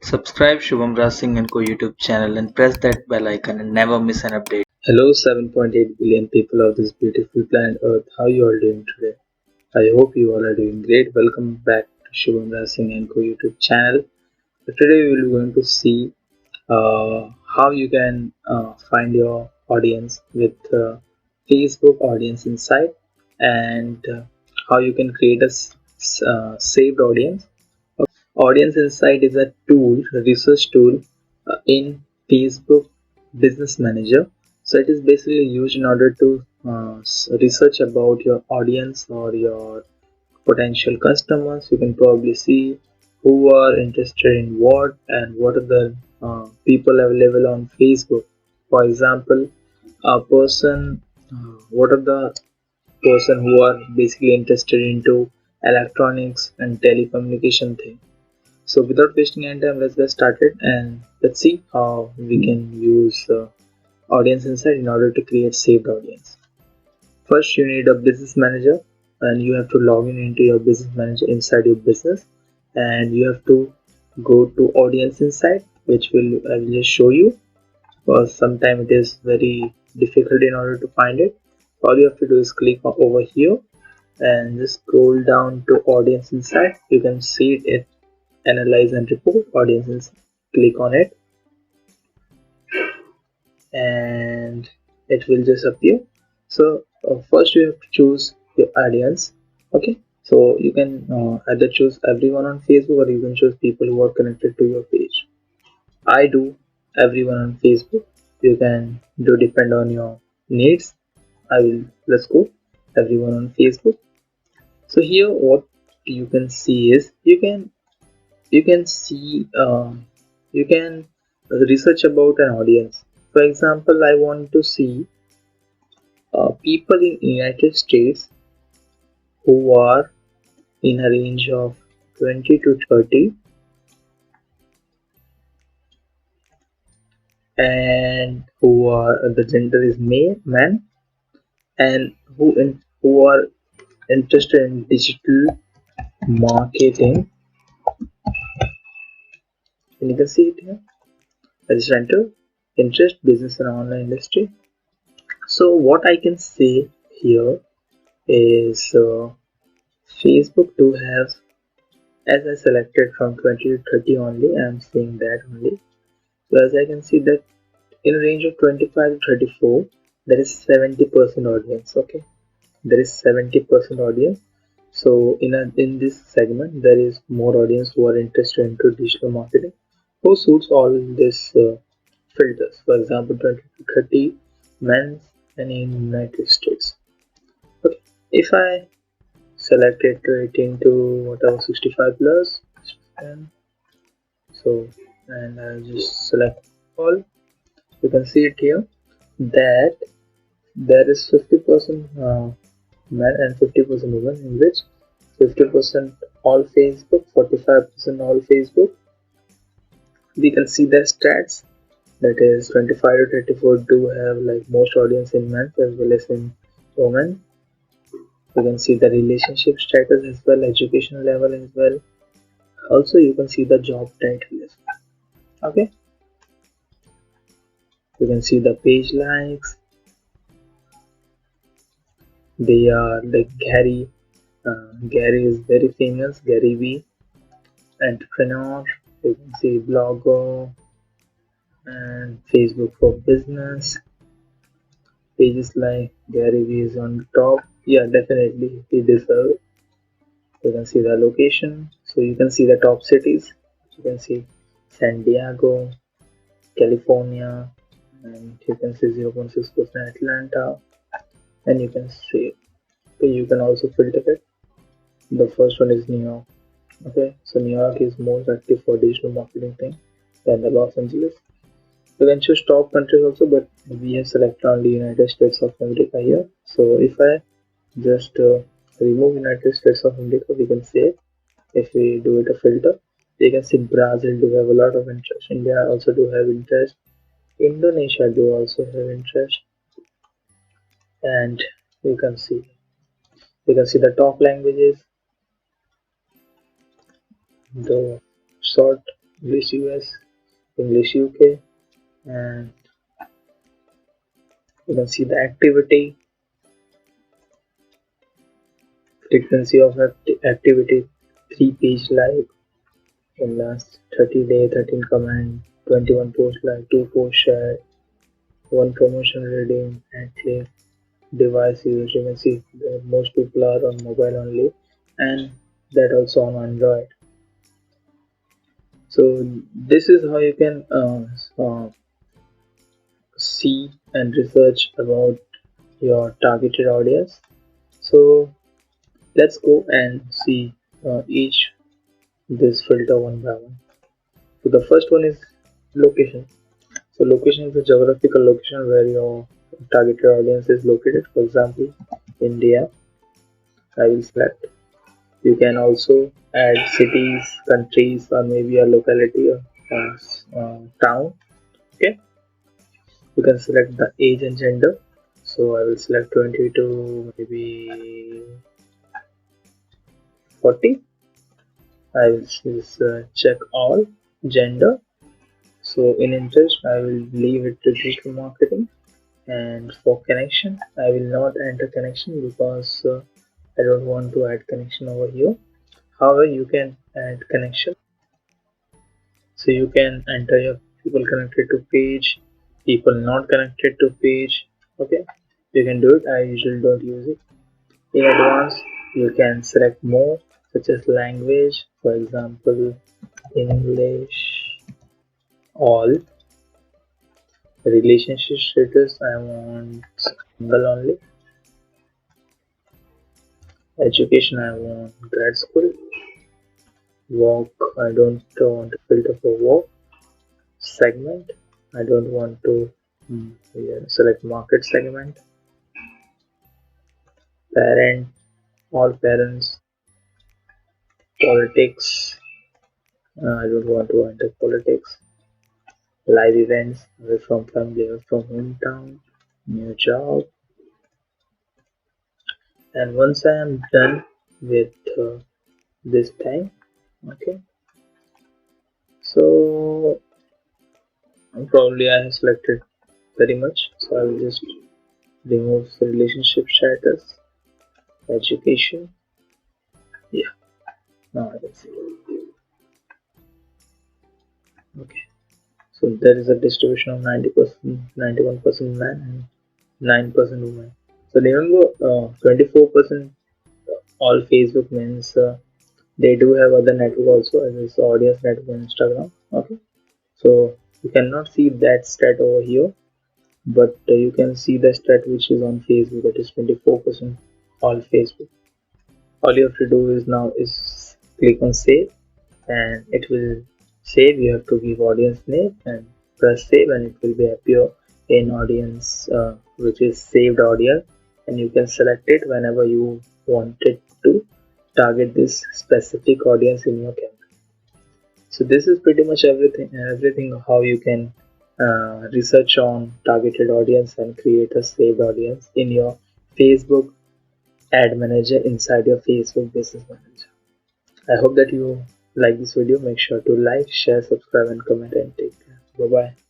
Subscribe Shubham Raj Singh and Co YouTube channel and press that bell icon and never miss an update. Hello 7.8 billion people of this beautiful planet Earth. How you all doing today? I hope you all are doing great. Welcome back to Shubham Raj Singh and Co YouTube channel. So today we will be going to see how you can find your audience with Facebook Audience Insight and how you can create a saved audience. Audience Insight is a tool, a research tool in Facebook Business Manager. So it is basically used in order to research about your audience or your potential customers. You can probably see who are interested in what and what are the people available on Facebook. For example, a person, what are the person who are basically interested into electronics and telecommunication thing. So without wasting any time, let's get started and let's see how we can use Audience Insight in order to create saved audience. First, you need a business manager and you have to log in into your business manager inside your business, and you have to go to Audience Insight, which I will just show you because sometimes it is very difficult in order to find it. All you have to do is click over here and just scroll down to Audience Insight. You can see it analyze and report audiences. Click on it and it will just appear. So first you have to choose your audience. Okay, so you can either choose everyone on Facebook or you can choose people who are connected to your page. I do everyone on Facebook. You can do depend on your needs. Let's go everyone on Facebook. So here what you can see is you can see you can research about an audience. For example, I want to see people in United States who are in a range of 20 to 30 and who are the gender is male man, and who are interested in digital marketing. And you can see it here. I just enter interest business and online industry. So what I can say here is Facebook do have, as I selected from 20 to 30 only, I am seeing that only. So as I can see that in a range of 25 to 34, there is 70% audience. Okay, there is 70% audience. So in this segment, there is more audience who are interested into digital marketing, who suits all these filters. For example, 20 to 30 men and in United States. Okay, if I select it to 18 to whatever 65 plus, and so and I'll just select all. You can see it here that there is 50% men and 50% women, in which 50% all Facebook, 45% all Facebook. We can see the stats, that is 25 to 34 do have like most audience in men as well as in women. You can see the relationship status as well, education level as well. Also you can see the job title as well. Okay, you can see the page likes. They are like Gary is very famous, Gary V, entrepreneur. You can see blogger and Facebook for business. Pages like Gary V is on the top. Yeah, definitely he deserves. You can see the location. So you can see the top cities. You can see San Diego, California, and you can see 0.6% Atlanta, and you can see. So you can also filter it. The first one is New York. Okay, so New York is most active for digital marketing thing than the Los Angeles. You can choose top countries also, but we have selected only United States of America here. So if I just remove United States of America, we can say if we do it a filter, you can see Brazil do have a lot of interest. India also do have interest. Indonesia do also have interest, and you can see the top languages, the short. English US, English UK, and you can see the activity, frequency of activity, 3 page like in last 30 day, 13 comment, 21 post like, 2 post share, 1 promotion redeem, and click device use. You can see the most people are on mobile only, and that also on Android. So this is how you can see and research about your targeted audience. So let's go and see each this filter one by one. So the first one is location. So location is the geographical location where your targeted audience is located. For example, India, I will select. You can also add cities, countries, or maybe a locality or town. Okay, you can select the age and gender. So I will select 20 to maybe 40. I will just check all gender. So in interest, I will leave it to digital marketing. And for connection, I will not enter connection because I don't want to add connection over here. However, you can add connection. So you can enter your people connected to page, people not connected to page. Okay, you can do it. I usually don't use it. In advance, you can select more, such as language, for example, English, all. Relationship status, I want single only. Education, I want grad school. Work, I don't want to filter for work. Segment, I don't want to yeah, select market segment. Parent, all parents. Politics, I don't want to enter politics. Live events, away from family, away from hometown. New job. And once I am done with this thing, okay, so probably I have selected very much, so I will just remove the relationship status, education. Yeah, now I can see. Okay, so there is a distribution of 90%, 91% man and 9% women. So remember, 24% all Facebook means they do have other network also, as is audience network on Instagram. Okay, so you cannot see that stat over here, but you can see the stat which is on Facebook, that is 24% all Facebook. All you have to do is now is click on save, and it will save. You have to give audience name and press save, and it will be appear in audience which is saved audience, and you can select it whenever you wanted to target this specific audience in your camera. So this is pretty much everything how you can research on targeted audience and create a saved audience in your Facebook ad manager inside your Facebook business manager. I hope that you like this video. Make sure to like, share, subscribe, and comment, and take care. Bye bye.